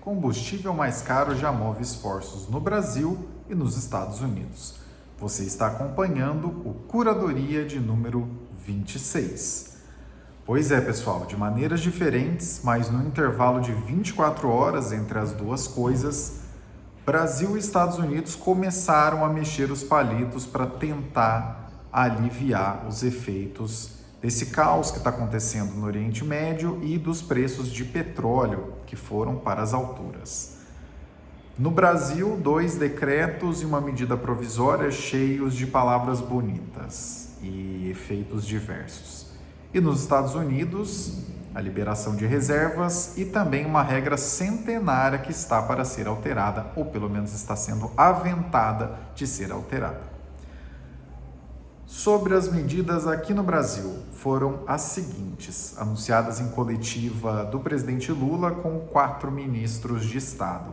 combustível mais caro já move esforços no Brasil e nos Estados Unidos. Você está acompanhando o Curadoria de número 26. Pois é, pessoal, de maneiras diferentes, mas no intervalo de 24 horas entre as duas coisas, Brasil e Estados Unidos começaram a mexer os palitos para tentar aliviar os efeitos desse caos que está acontecendo no Oriente Médio e dos preços de petróleo que foram para as alturas. No Brasil, 2 decretos e uma medida provisória cheios de palavras bonitas e efeitos diversos. E nos Estados Unidos, a liberação de reservas e também uma regra centenária que está para ser alterada, ou pelo menos está sendo aventada de ser alterada. Sobre as medidas aqui no Brasil, foram as seguintes, anunciadas em coletiva do presidente Lula com 4 ministros de Estado.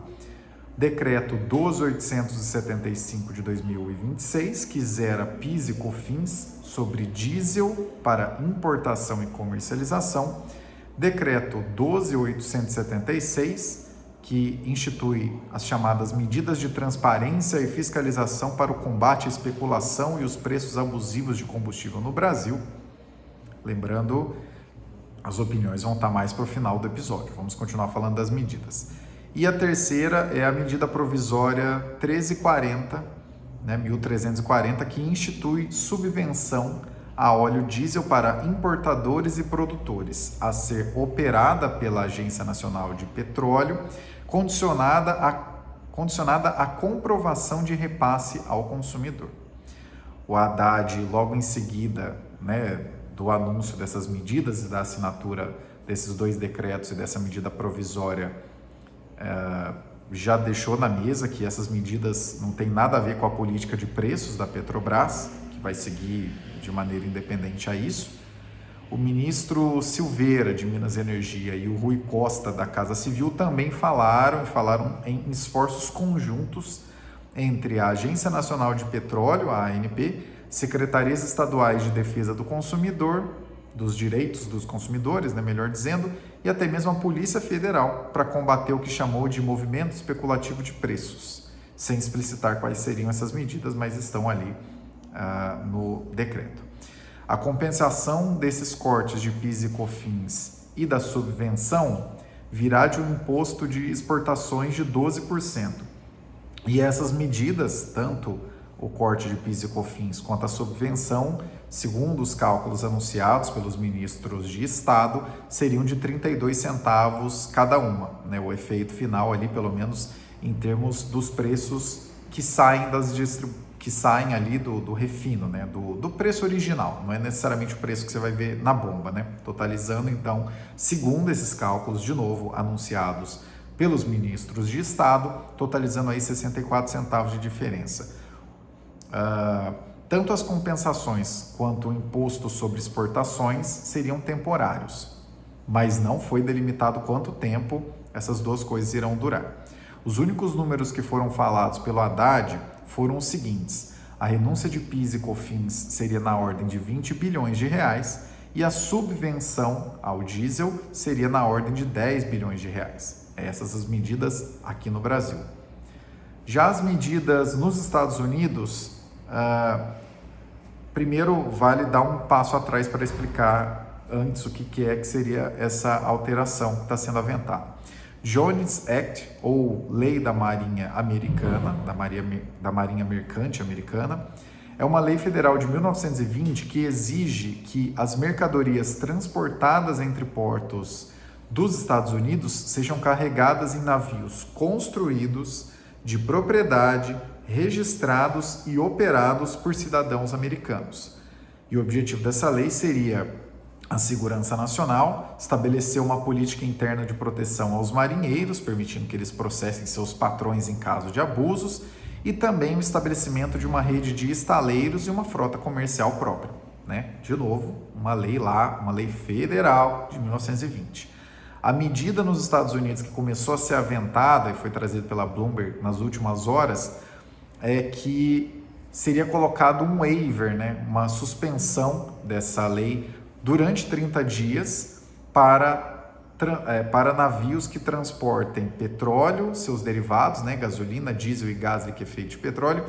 Decreto 12.875 de 2026, que zera PIS e COFINS sobre diesel para importação e comercialização. Decreto 12.876, que institui as chamadas medidas de transparência e fiscalização para o combate à especulação e os preços abusivos de combustível no Brasil. Lembrando, as opiniões vão estar mais para o final do episódio. Vamos continuar falando das medidas. E a terceira é a medida provisória 1340, que institui subvenção a óleo diesel para importadores e produtores, a ser operada pela Agência Nacional de Petróleo, condicionada à comprovação de repasse ao consumidor. O Haddad, logo em seguida, do anúncio dessas medidas e da assinatura desses 2 decretos e dessa medida provisória, já deixou na mesa que essas medidas não têm nada a ver com a política de preços da Petrobras, que vai seguir de maneira independente a isso. O ministro Silveira, de Minas e Energia, e o Rui Costa, da Casa Civil, também falaram em esforços conjuntos entre a Agência Nacional de Petróleo, a ANP, Secretarias Estaduais de Defesa do Consumidor, dos direitos dos consumidores, melhor dizendo, e até mesmo a Polícia Federal, para combater o que chamou de movimento especulativo de preços, sem explicitar quais seriam essas medidas, mas estão ali no decreto. A compensação desses cortes de PIS e COFINS e da subvenção virá de um imposto de exportações de 12%. E essas medidas, tanto o corte de PIS e COFINS quanto a subvenção, segundo os cálculos anunciados pelos ministros de Estado, seriam de 32 centavos cada uma. O efeito final ali, pelo menos em termos dos preços que saem ali do refino, do preço original, não é necessariamente o preço que você vai ver na bomba, totalizando então, segundo esses cálculos, de novo, anunciados pelos ministros de Estado, totalizando aí 64 centavos de diferença. Tanto as compensações quanto o imposto sobre exportações seriam temporários, mas não foi delimitado quanto tempo essas duas coisas irão durar. Os únicos números que foram falados pelo Haddad foram os seguintes: a renúncia de PIS e COFINS seria na ordem de 20 bilhões de reais e a subvenção ao diesel seria na ordem de 10 bilhões de reais. Essas as medidas aqui no Brasil. Já as medidas nos Estados Unidos, primeiro vale dar um passo atrás para explicar antes o que seria essa alteração que está sendo aventada. Jones Act, ou Lei da Marinha Americana, da Marinha Mercante Americana, é uma lei federal de 1920 que exige que as mercadorias transportadas entre portos dos Estados Unidos sejam carregadas em navios construídos de propriedade, registrados e operados por cidadãos americanos. E o objetivo dessa lei seria a segurança nacional, estabelecer uma política interna de proteção aos marinheiros, permitindo que eles processem seus patrões em caso de abusos, e também o estabelecimento de uma rede de estaleiros e uma frota comercial própria. De novo, uma lei federal de 1920. A medida nos Estados Unidos que começou a ser aventada e foi trazida pela Bloomberg nas últimas horas é que seria colocado um waiver, uma suspensão dessa lei durante 30 dias para para navios que transportem petróleo, seus derivados, né, gasolina, diesel e gás liquefeito de petróleo,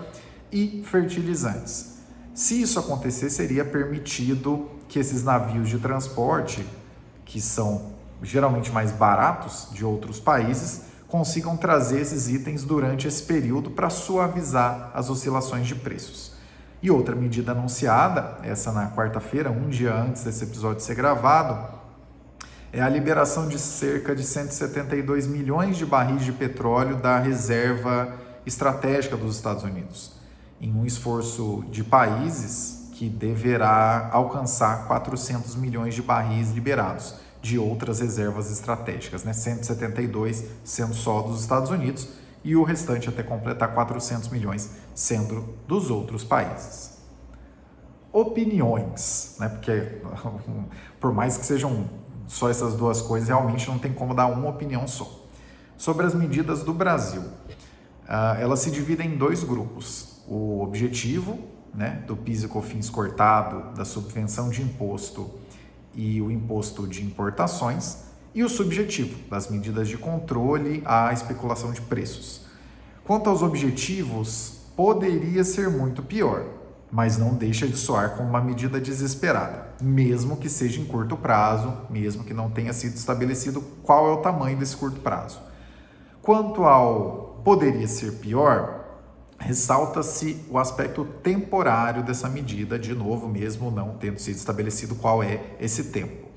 e fertilizantes. Se isso acontecer, seria permitido que esses navios de transporte, que são geralmente mais baratos de outros países, consigam trazer esses itens durante esse período para suavizar as oscilações de preços. E outra medida anunciada, essa na quarta-feira, um dia antes desse episódio ser gravado, é a liberação de cerca de 172 milhões de barris de petróleo da reserva estratégica dos Estados Unidos, em um esforço de países que deverá alcançar 400 milhões de barris liberados de outras reservas estratégicas, né? 172 sendo só dos Estados Unidos e o restante até completar 400 milhões sendo dos outros países. Opiniões, né? Porque por mais que sejam só essas duas coisas, realmente não tem como dar uma opinião só. Sobre as medidas do Brasil, elas se dividem em dois grupos. O objetivo, né, do PIS e COFINS cortado, da subvenção de imposto e o imposto de importações, e o subjetivo, das medidas de controle à especulação de preços. Quanto aos objetivos, poderia ser muito pior, mas não deixa de soar como uma medida desesperada, mesmo que seja em curto prazo, mesmo que não tenha sido estabelecido qual é o tamanho desse curto prazo. Quanto ao poderia ser pior, ressalta-se o aspecto temporário dessa medida, de novo, mesmo não tendo sido estabelecido qual é esse tempo.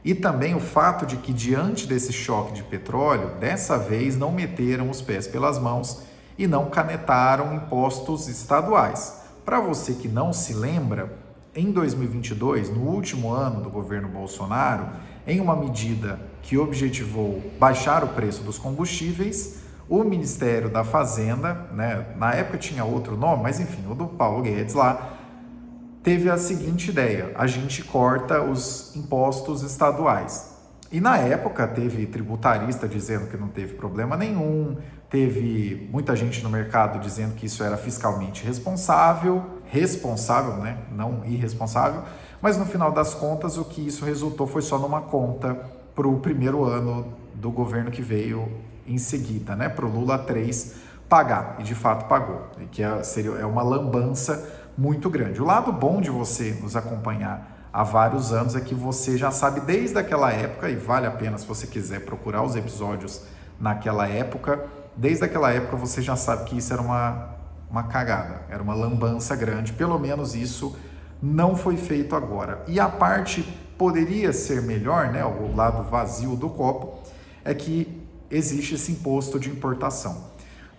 E também o fato de que, diante desse choque de petróleo, dessa vez não meteram os pés pelas mãos e não canetaram impostos estaduais. Para você que não se lembra, em 2022, no último ano do governo Bolsonaro, em uma medida que objetivou baixar o preço dos combustíveis, o Ministério da Fazenda, né, na época tinha outro nome, mas enfim, o do Paulo Guedes lá, teve a seguinte ideia: a gente corta os impostos estaduais. E na época teve tributarista dizendo que não teve problema nenhum, teve muita gente no mercado dizendo que isso era fiscalmente responsável, né, não irresponsável, mas no final das contas o que isso resultou foi só numa conta para o primeiro ano do governo que veio em seguida, né, para o Lula 3 pagar, e de fato pagou, e que é uma lambança muito grande. O lado bom de você nos acompanhar há vários anos é que você já sabe desde aquela época, e vale a pena se você quiser procurar os episódios naquela época, desde aquela época você já sabe que isso era uma cagada, era uma lambança grande, pelo menos isso não foi feito agora. E a parte poderia ser melhor, né, o lado vazio do copo, é que existe esse imposto de importação.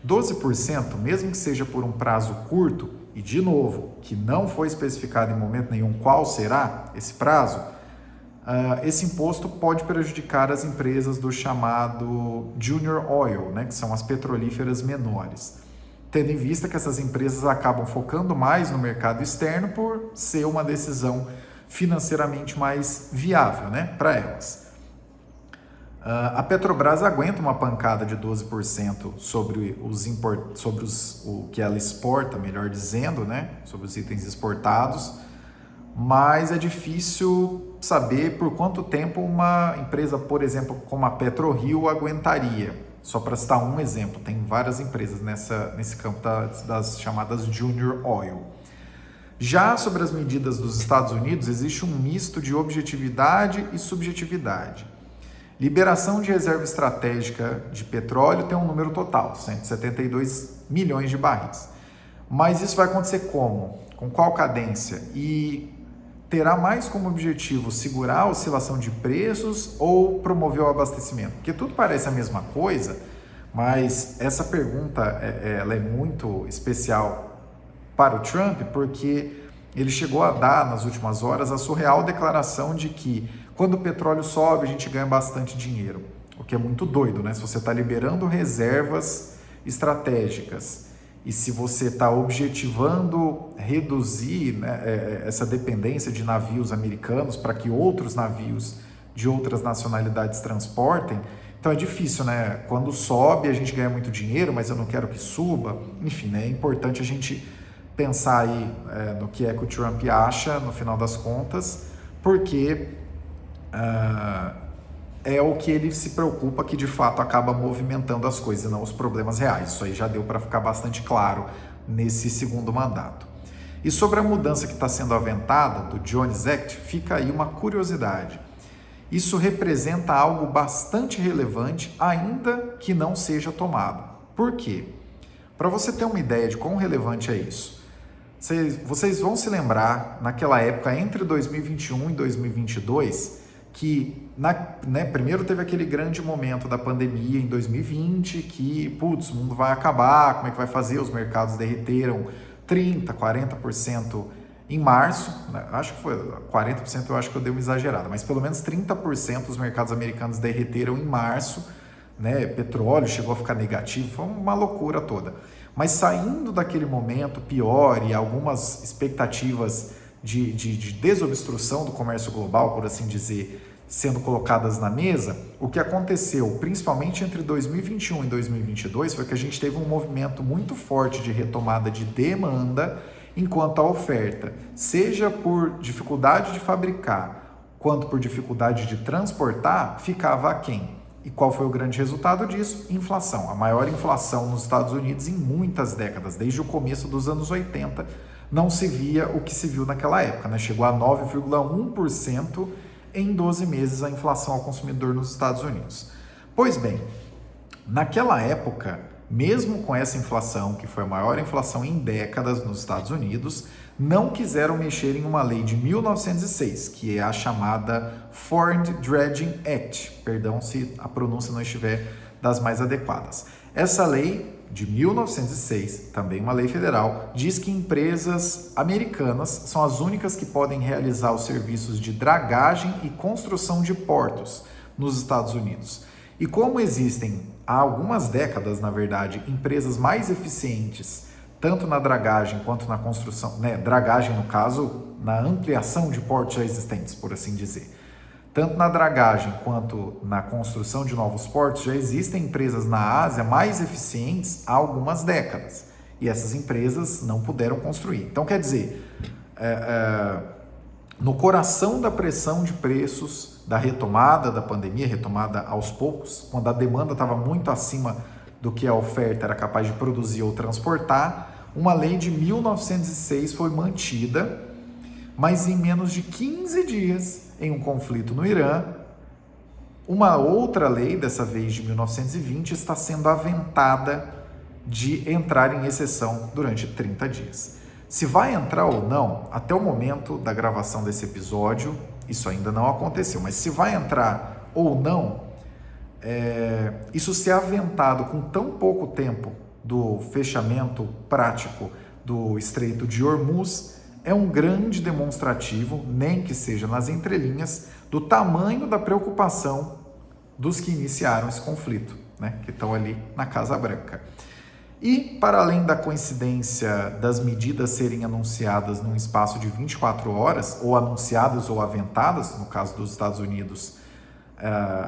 12%, mesmo que seja por um prazo curto, e de novo, que não foi especificado em momento nenhum qual será esse prazo, esse imposto pode prejudicar as empresas do chamado Junior Oil, né, que são as petrolíferas menores, tendo em vista que essas empresas acabam focando mais no mercado externo por ser uma decisão financeiramente mais viável, né, para elas. A Petrobras aguenta uma pancada de 12% sobre o que ela exporta, melhor dizendo, né? Sobre os itens exportados, mas é difícil saber por quanto tempo uma empresa, por exemplo, como a PetroRio aguentaria. Só para citar um exemplo, tem várias empresas nesse campo das chamadas Junior Oil. Já sobre as medidas dos Estados Unidos, existe um misto de objetividade e subjetividade. Liberação de reserva estratégica de petróleo tem um número total, 172 milhões de barris. Mas isso vai acontecer como? Com qual cadência? E terá mais como objetivo segurar a oscilação de preços ou promover o abastecimento? Porque tudo parece a mesma coisa, mas essa pergunta ela é muito especial para o Trump, porque ele chegou a dar nas últimas horas a surreal declaração de que quando o petróleo sobe, a gente ganha bastante dinheiro, o que é muito doido, né? Se você está liberando reservas estratégicas e se você está objetivando reduzir, né, essa dependência de navios americanos para que outros navios de outras nacionalidades transportem, então é difícil, né? Quando sobe, a gente ganha muito dinheiro, mas eu não quero que suba. Enfim, né? É importante a gente pensar aí no que é que o Trump acha, no final das contas, porque é o que ele se preocupa, que de fato acaba movimentando as coisas, não os problemas reais. Isso aí já deu para ficar bastante claro nesse segundo mandato. E sobre a mudança que está sendo aventada do Jones Act, fica aí uma curiosidade. Isso representa algo bastante relevante, ainda que não seja tomado. Por quê? Para você ter uma ideia de quão relevante é isso, vocês vão se lembrar, naquela época, entre 2021 e 2022, que primeiro teve aquele grande momento da pandemia em 2020, que, o mundo vai acabar, como é que vai fazer? Os mercados derreteram 30%, 40% em março, né? Acho que foi 40%, eu acho que eu dei uma exagerada, mas pelo menos 30% dos mercados americanos derreteram em março, né? Petróleo chegou a ficar negativo, foi uma loucura toda. Mas saindo daquele momento pior e algumas expectativas de desobstrução do comércio global, por assim dizer, sendo colocadas na mesa, o que aconteceu, principalmente entre 2021 e 2022, foi que a gente teve um movimento muito forte de retomada de demanda, enquanto a oferta, seja por dificuldade de fabricar, quanto por dificuldade de transportar, ficava aquém. E qual foi o grande resultado disso? Inflação. A maior inflação nos Estados Unidos em muitas décadas, desde o começo dos anos 80, não se via o que se viu naquela época, né? Chegou a 9,1% em 12 meses a inflação ao consumidor nos Estados Unidos. Pois bem, naquela época, mesmo com essa inflação, que foi a maior inflação em décadas nos Estados Unidos, não quiseram mexer em uma lei de 1906, que é a chamada Foreign Dredging Act, perdão se a pronúncia não estiver das mais adequadas. Essa lei de 1906, também uma lei federal, diz que empresas americanas são as únicas que podem realizar os serviços de dragagem e construção de portos nos Estados Unidos. E como existem há algumas décadas, na verdade, empresas mais eficientes, tanto na dragagem quanto na construção, né, dragagem no caso, na ampliação de portos já existentes, por assim dizer. Tanto na dragagem quanto na construção de novos portos, já existem empresas na Ásia mais eficientes há algumas décadas. E essas empresas não puderam construir. Então, quer dizer, no coração da pressão de preços, da retomada da pandemia, retomada aos poucos, quando a demanda estava muito acima do que a oferta era capaz de produzir ou transportar, uma lei de 1906 foi mantida, mas em menos de 15 dias, em um conflito no Irã, uma outra lei, dessa vez de 1920, está sendo aventada de entrar em exceção durante 30 dias. Se vai entrar ou não, até o momento da gravação desse episódio, isso ainda não aconteceu, mas se vai entrar ou não, isso ser aventado com tão pouco tempo do fechamento prático do Estreito de Hormuz é um grande demonstrativo, nem que seja nas entrelinhas, do tamanho da preocupação dos que iniciaram esse conflito, né, que estão ali na Casa Branca. E, para além da coincidência das medidas serem anunciadas num espaço de 24 horas, ou anunciadas ou aventadas, no caso dos Estados Unidos,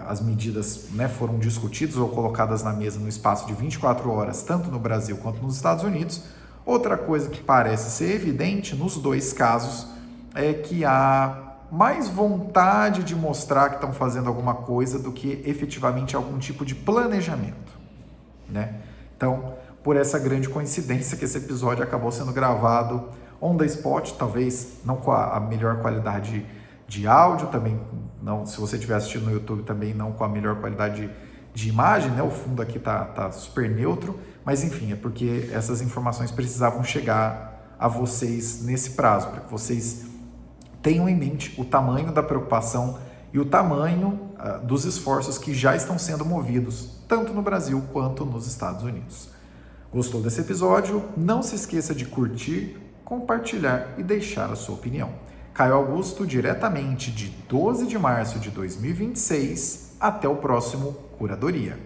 as medidas, né, foram discutidas ou colocadas na mesa no espaço de 24 horas, tanto no Brasil quanto nos Estados Unidos, outra coisa que parece ser evidente nos dois casos é que há mais vontade de mostrar que estão fazendo alguma coisa do que efetivamente algum tipo de planejamento, né? Então, por essa grande coincidência que esse episódio acabou sendo gravado on the spot, talvez não com a melhor qualidade de áudio, também não, se você estiver assistindo no YouTube, também não com a melhor qualidade de imagem, né? O fundo aqui tá super neutro, mas enfim, é porque essas informações precisavam chegar a vocês nesse prazo, para que vocês tenham em mente o tamanho da preocupação e o tamanho dos esforços que já estão sendo movidos, tanto no Brasil quanto nos Estados Unidos. Gostou desse episódio? Não se esqueça de curtir, compartilhar e deixar a sua opinião. Caio Augusto, diretamente de 12 de março de 2026, até o próximo Curadoria.